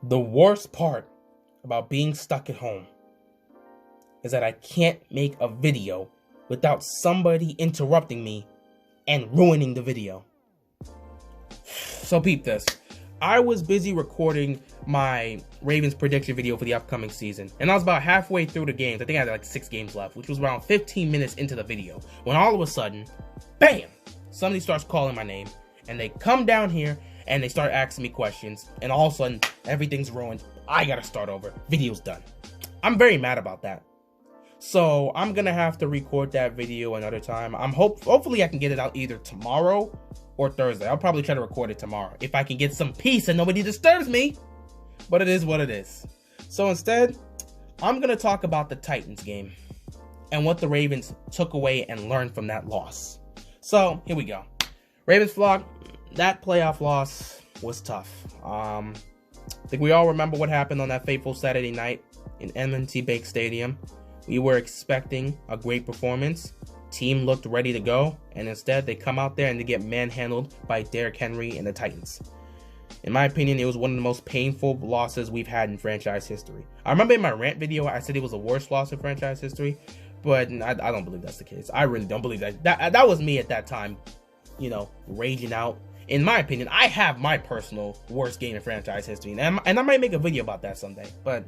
The worst part about being stuck at home is that I can't make a video without somebody interrupting me and ruining the video. So peep this. I was busy recording my Ravens prediction video for the upcoming season, and I was about halfway through the games. I think I had like 6 games left, which was around 15 minutes into the video, when all of a sudden, bam, somebody starts calling my name, and they come down here and they start asking me questions, and all of a sudden everything's ruined. I gotta start over. Video's done. I'm very mad about that. So I'm gonna have to record that video another time. Hopefully I can get it out either tomorrow or Thursday. I'll probably try to record it tomorrow if I can get some peace and nobody disturbs me. But it is what it is. So instead, I'm gonna talk about the Titans game and what the Ravens took away and learned from that loss. So here we go. Ravens vlog. That playoff loss was tough. I think we all remember what happened on that fateful Saturday night in M&T Bank Stadium. We were expecting a great performance. Team looked ready to go, and instead they come out there and they get manhandled by Derrick Henry and the Titans. In my opinion, it was one of the most painful losses we've had in franchise history. I remember in my rant video, I said it was the worst loss in franchise history, but I don't believe that's the case. I really don't believe that. That was me at that time, you know, raging out. In my opinion, I have my personal worst game in franchise history, and I might make a video about that someday, but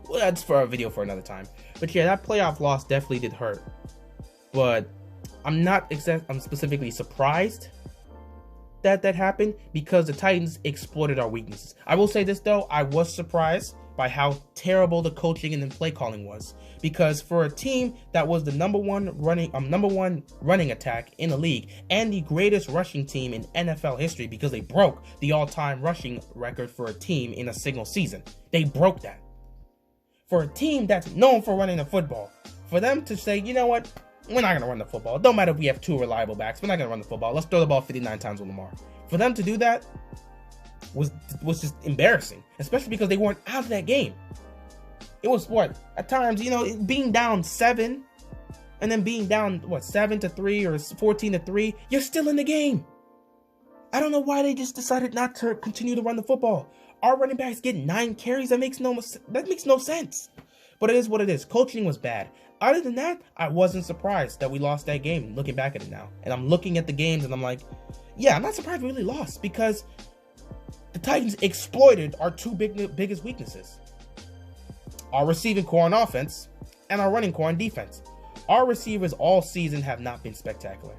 well, that's for a video for another time. But yeah, that playoff loss definitely did hurt. But I'm specifically surprised that happened, because the Titans exploited our weaknesses. I will say this though, I was surprised by how terrible the coaching and the play calling was, because for a team that was the number one running attack in the league and the greatest rushing team in NFL history, because they broke the all-time rushing record for a team in a single season. They broke that. For a team that's known for running the football, for them to say, you know what, we're not going to run the football. It don't matter if we have 2 reliable backs. We're not going to run the football. Let's throw the ball 59 times with Lamar. For them to do that was just embarrassing, especially because they weren't out of that game. It was, at times, you know, being down 7 and then being down, 7-3 or 14-3, you're still in the game. I don't know why they just decided not to continue to run the football. Our running backs get 9 carries. That makes no sense. But it is what it is. Coaching was bad. Other than that, I wasn't surprised that we lost that game, looking back at it now. And I'm looking at the games and I'm like, yeah, I'm not surprised we really lost, because the Titans exploited our 2 biggest weaknesses. Our receiving core on offense and our running core on defense. Our receivers all season have not been spectacular.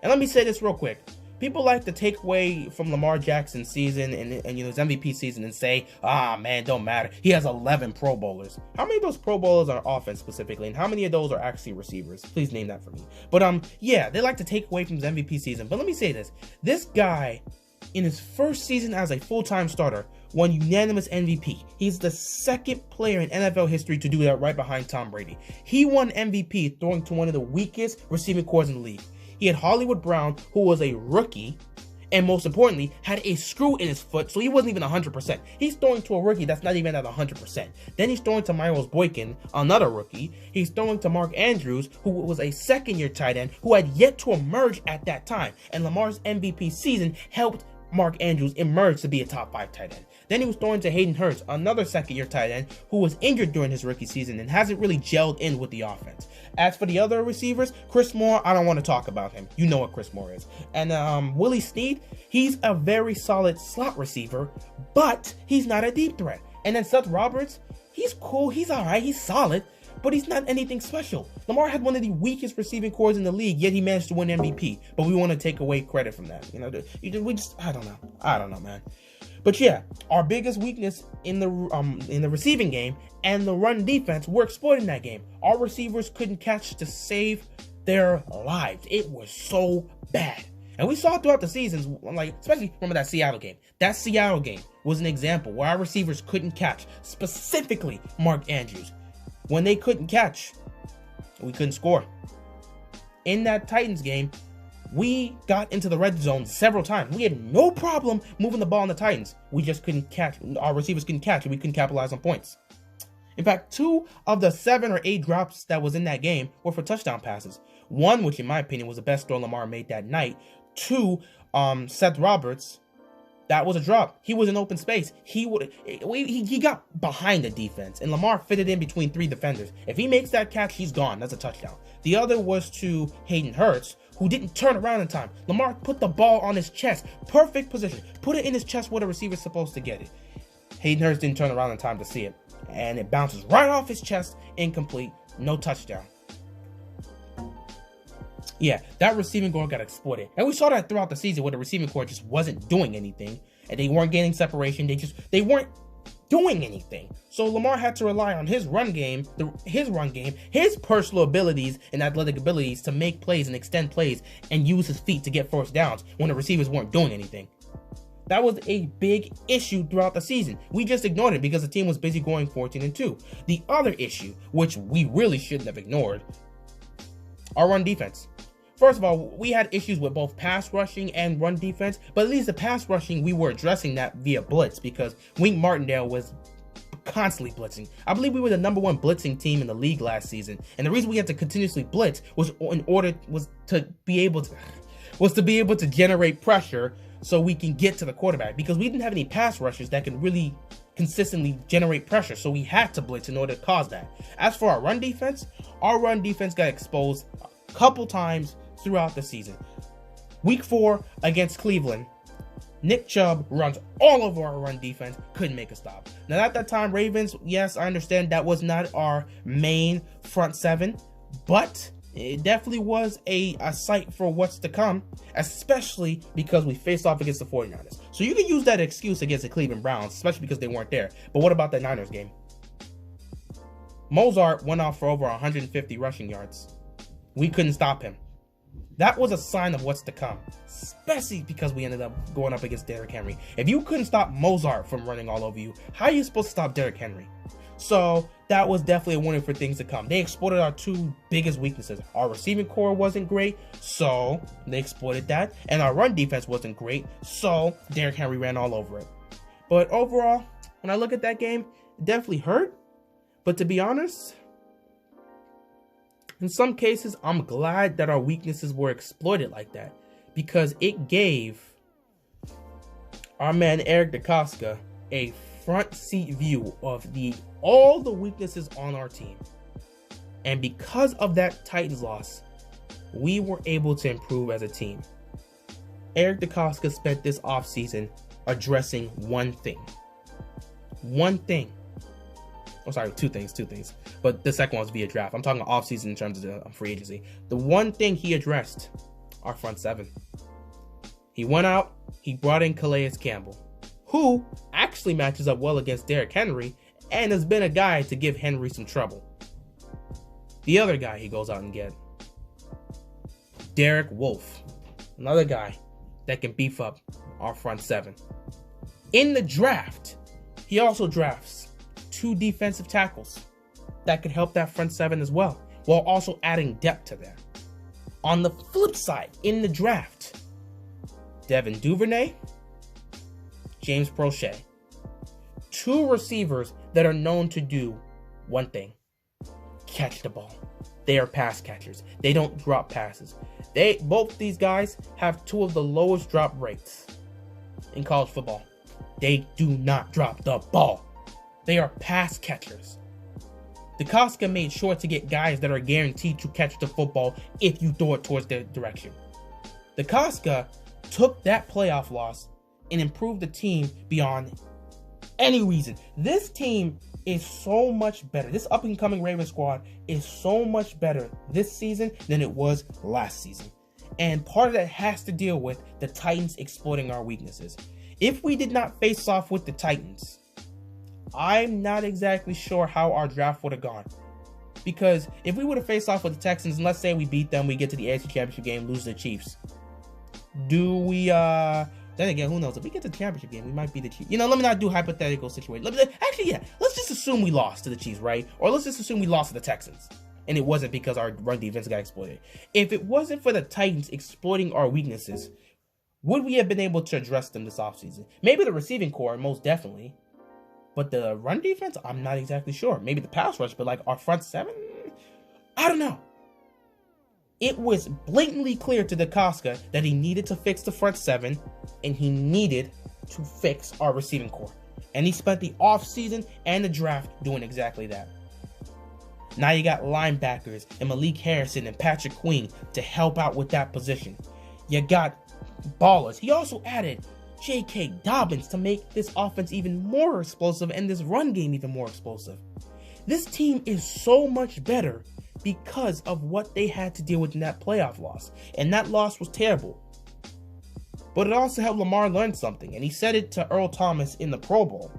And let me say this real quick. People like to take away from Lamar Jackson's season and you know, his MVP season and say, man, don't matter. He has 11 Pro Bowlers. How many of those Pro Bowlers are offense specifically, and how many of those are actually receivers? Please name that for me. But yeah, they like to take away from his MVP season. But let me say this. This guy, in his first season as a full-time starter, won unanimous MVP. He's the 2nd player in NFL history to do that, right behind Tom Brady. He won MVP throwing to one of the weakest receiving cores in the league. He had Hollywood Brown, who was a rookie, and most importantly, had a screw in his foot, so he wasn't even 100%. He's throwing to a rookie that's not even at 100%. Then he's throwing to Miles Boykin, another rookie. He's throwing to Mark Andrews, who was a 2nd-year tight end, who had yet to emerge at that time. And Lamar's MVP season helped Mark Andrews emerged to be a top 5 tight end. Then he was throwing to Hayden Hurst, another 2nd-year tight end who was injured during his rookie season and hasn't really gelled in with the offense. As for the other receivers, Chris Moore, I don't want to talk about him. You know what Chris Moore is. And Willie Snead, he's a very solid slot receiver, but he's not a deep threat. And then Seth Roberts, he's cool, he's all right, he's solid, but he's not anything special. Lamar had one of the weakest receiving cores in the league, yet he managed to win MVP. But we want to take away credit from that. You know, I don't know, man. But yeah, our biggest weakness in the receiving game and the run defense were exploiting that game. Our receivers couldn't catch to save their lives. It was so bad. And we saw it throughout the seasons, like, especially remember that Seattle game. That Seattle game was an example where our receivers couldn't catch, specifically Mark Andrews. When they couldn't catch, we couldn't score. In that Titans game, we got into the red zone several times. We had no problem moving the ball on the Titans. We just couldn't catch. Our receivers couldn't catch, and we couldn't capitalize on points. In fact, 2 of the 7 or 8 drops that was in that game were for touchdown passes. One, which in my opinion was the best throw Lamar made that night, to Seth Roberts, That was a drop. He was in open space. He got behind the defense, and Lamar fitted in between 3 defenders. If he makes that catch, he's gone. That's a touchdown. The other was to Hayden Hurst, who didn't turn around in time. Lamar put the ball on his chest. Perfect position. Put it in his chest where the receiver's supposed to get it. Hayden Hurst didn't turn around in time to see it. And it bounces right off his chest. Incomplete. No touchdown. Yeah, that receiving core got exploited. And we saw that throughout the season where the receiving core just wasn't doing anything. And they weren't gaining separation. They weren't doing anything. So Lamar had to rely on his run game, his personal abilities and athletic abilities to make plays and extend plays and use his feet to get first downs when the receivers weren't doing anything. That was a big issue throughout the season. We just ignored it because the team was busy going 14-2. The other issue, which we really shouldn't have ignored, our run defense. First of all, we had issues with both pass rushing and run defense, but at least the pass rushing, we were addressing that via blitz because Wink Martindale was constantly blitzing. I believe we were the #1 blitzing team in the league last season, and the reason we had to continuously blitz was to be able to generate pressure so we can get to the quarterback, because we didn't have any pass rushers that could really consistently generate pressure, so we had to blitz in order to cause that. As for our run defense got exposed a couple times throughout the season. Week 4 against Cleveland, Nick Chubb runs all over our run defense, couldn't make a stop. Now at that time, Ravens, yes, I understand that was not our main front 7, but it definitely was a sight for what's to come, especially because we faced off against the 49ers. So you can use that excuse against the Cleveland Browns, especially because they weren't there. But what about that Niners game? Mozart went off for over 150 rushing yards. We couldn't stop him. That was a sign of what's to come, especially because we ended up going up against Derrick Henry. If you couldn't stop Mozart from running all over you, how are you supposed to stop Derrick Henry? So that was definitely a warning for things to come. They exploited our 2 biggest weaknesses. Our receiving core wasn't great, so they exploited that. And our run defense wasn't great, so Derrick Henry ran all over it. But overall, when I look at that game, it definitely hurt. But to be honest, in some cases, I'm glad that our weaknesses were exploited like that, because it gave our man Eric DeCosta a front seat view of all the weaknesses on our team. And because of that Titans loss, we were able to improve as a team. Eric DeCosta spent this offseason addressing one thing. I'm sorry, two things. But the second one was via draft. I'm talking offseason in terms of the free agency. The one thing he addressed, our front 7. He went out, he brought in Calais Campbell, who actually matches up well against Derrick Henry and has been a guy to give Henry some trouble. The other guy he goes out and gets, Derek Wolfe, another guy that can beef up our front 7. In the draft, he also drafts 2 defensive tackles that could help that front 7 as well, while also adding depth to that. On the flip side, in the draft, Devin Duvernay, James Prochet, 2 receivers that are known to do one thing: catch the ball. They are pass catchers. They don't drop passes. Both these guys have 2 of the lowest drop rates in college football. They do not drop the ball. They are pass catchers. DeCosta made sure to get guys that are guaranteed to catch the football if you throw it towards their direction. DeCosta took that playoff loss and improved the team beyond any reason. This team is so much better. This up-and-coming Ravens squad is so much better this season than it was last season. And part of that has to deal with the Titans exploiting our weaknesses. If we did not face off with the Titans, I'm not exactly sure how our draft would have gone. Because if we would have faced off with the Texans, and let's say we beat them, we get to the AFC Championship game, lose to the Chiefs. Do we, then again, who knows? If we get to the championship game, we might be the Chiefs. Let me not do hypothetical situation. Let's just assume we lost to the Chiefs, right? Or let's just assume we lost to the Texans, and it wasn't because our run defense got exploited. If it wasn't for the Titans exploiting our weaknesses, would we have been able to address them this offseason? Maybe the receiving core, most definitely. But the run defense, I'm not exactly sure. Maybe the pass rush, but like our front 7, I don't know. It was blatantly clear to DeCosta that he needed to fix the front 7, and he needed to fix our receiving core. And he spent the offseason and the draft doing exactly that. Now you got linebackers and Malik Harrison and Patrick Queen to help out with that position. You got ballers. He also added J.K. Dobbins to make this offense even more explosive and this run game even more explosive. This team is so much better because of what they had to deal with in that playoff loss. And that loss was terrible. But it also helped Lamar learn something. And he said it to Earl Thomas in the Pro Bowl.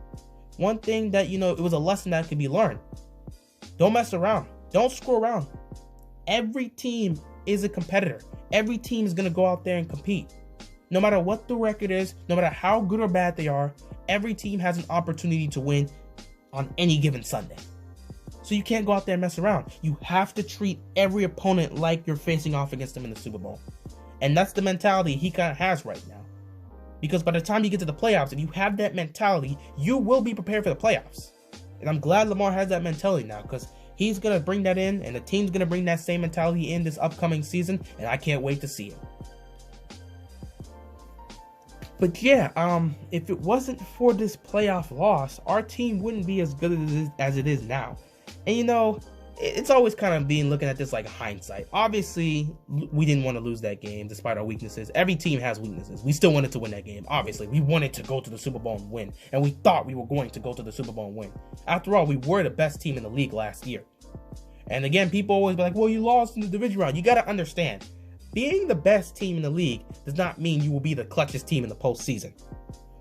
One thing that, it was a lesson that could be learned. Don't mess around. Don't screw around. Every team is a competitor. Every team is going to go out there and compete. No matter what the record is, no matter how good or bad they are, every team has an opportunity to win on any given Sunday. So you can't go out there and mess around. You have to treat every opponent like you're facing off against them in the Super Bowl. And that's the mentality he kind of has right now. Because by the time you get to the playoffs, if you have that mentality, you will be prepared for the playoffs. And I'm glad Lamar has that mentality now, because he's going to bring that in, and the team's going to bring that same mentality in this upcoming season, and I can't wait to see it. But yeah, if it wasn't for this playoff loss, our team wouldn't be as good as it is now. And it's always kind of being looking at this like hindsight. Obviously, we didn't want to lose that game despite our weaknesses. Every team has weaknesses. We still wanted to win that game. Obviously, we wanted to go to the Super Bowl and win. And we thought we were going to go to the Super Bowl and win. After all, we were the best team in the league last year. And again, people always be like, well, you lost in the division round. You got to understand, being the best team in the league does not mean you will be the clutchest team in the postseason.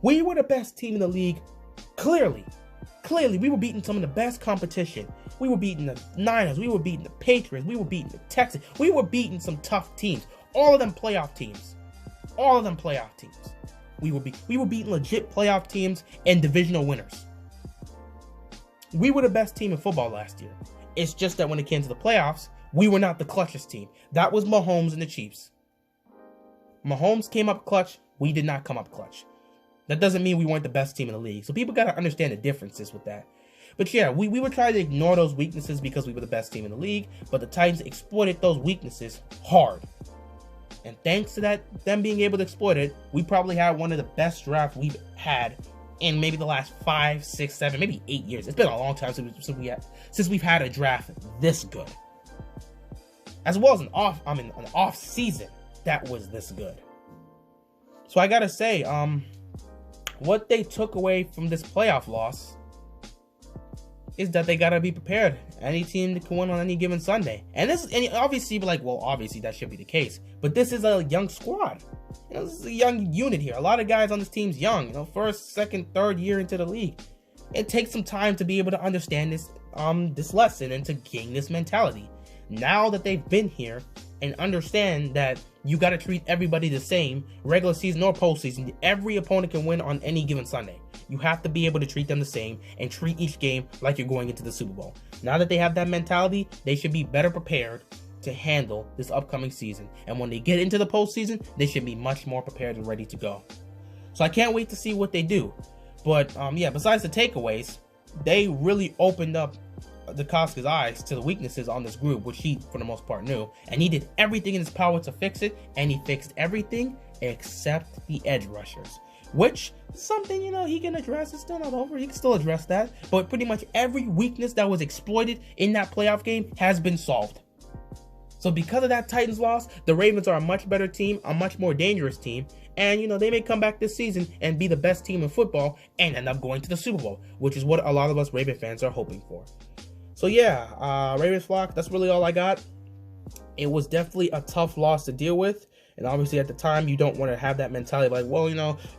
We were the best team in the league, clearly. Clearly, we were beating some of the best competition. We were beating the Niners. We were beating the Patriots. We were beating the Texans. We were beating some tough teams. All of them playoff teams. All of them playoff teams. We were beating legit playoff teams and divisional winners. We were the best team in football last year. It's just that when it came to the playoffs, we were not the clutchest team. That was Mahomes and the Chiefs. Mahomes came up clutch. We did not come up clutch. That doesn't mean we weren't the best team in the league. So people got to understand the differences with that. But yeah, we were trying to ignore those weaknesses because we were the best team in the league. But the Titans exploited those weaknesses hard. And thanks to them being able to exploit it, we probably had one of the best drafts we've had in maybe the last 5, 6, 7, maybe 8 years. It's been a long time since we've had a draft this good. As well as an off season that was this good. So I gotta say, what they took away from this playoff loss is that they gotta be prepared. Any team that can win on any given Sunday. And obviously, you'd be like, well, obviously that should be the case. But this is a young squad. This is a young unit here. A lot of guys on this team's young. First, second, third year into the league. It takes some time to be able to understand this lesson and to gain this mentality. Now that they've been here and understand that you got to treat everybody the same, regular season or postseason, every opponent can win on any given Sunday. You have to be able to treat them the same and treat each game like you're going into the Super Bowl. Now that they have that mentality, they should be better prepared to handle this upcoming season. And when they get into the postseason, they should be much more prepared and ready to go. So I can't wait to see what they do. But yeah, besides the takeaways, they really opened up DeCosta's eyes to the weaknesses on this group, which he, for the most part, knew. And he did everything in his power to fix it, and he fixed everything except the edge rushers. Which is something, he can address. It's still not over. He can still address that. But pretty much every weakness that was exploited in that playoff game has been solved. So because of that Titans loss, the Ravens are a much better team, a much more dangerous team. And, they may come back this season and be the best team in football and end up going to the Super Bowl, which is what a lot of us Raven fans are hoping for. So yeah, Ravens flock, that's really all I got. It was definitely a tough loss to deal with. And obviously at the time, you don't want to have that mentality like, well,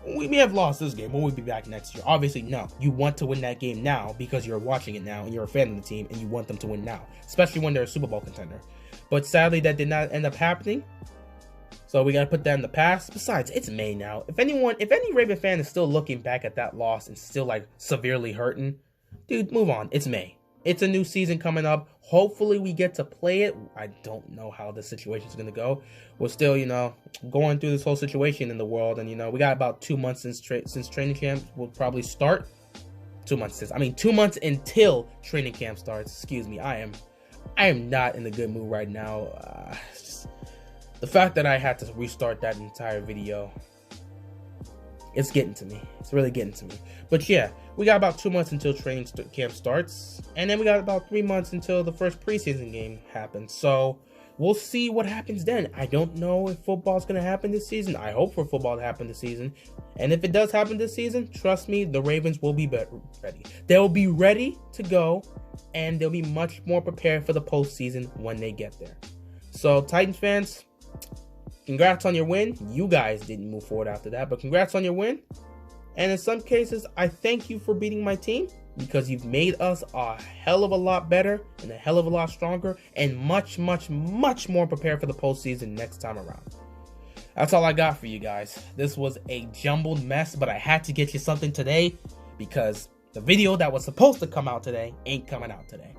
we may have lost this game, but we'll be back next year. Obviously, no. You want to win that game now because you're watching it now and you're a fan of the team and you want them to win now, especially when they're a Super Bowl contender. But sadly, that did not end up happening. So we got to put that in the past. Besides, it's May now. If any Raven fan is still looking back at that loss and still like severely hurting, dude, move on. It's May. It's a new season coming up. Hopefully we get to play it. I don't know how the situation is going to go. We're still, going through this whole situation in the world. And, we got about 2 months since training camp will probably start. 2 months since. 2 months until training camp starts. Excuse me. I am not in a good mood right now. Just the fact that I had to restart that entire video It's getting to me. It's really getting to me. But yeah, we got about 2 months until training camp starts. And then we got about 3 months until the first preseason game happens. So we'll see what happens then. I don't know if football's going to happen this season. I hope for football to happen this season. And if it does happen this season, trust me, the Ravens will be ready. They'll be ready to go. And they'll be much more prepared for the postseason when they get there. So Titans fans, congrats on your win. You guys didn't move forward after that, but congrats on your win. And in some cases, I thank you for beating my team because you've made us a hell of a lot better and a hell of a lot stronger and much, much, much more prepared for the postseason next time around. That's all I got for you guys. This was a jumbled mess, but I had to get you something today because the video that was supposed to come out today ain't coming out today.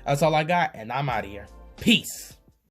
That's all I got, and I'm out of here. Peace.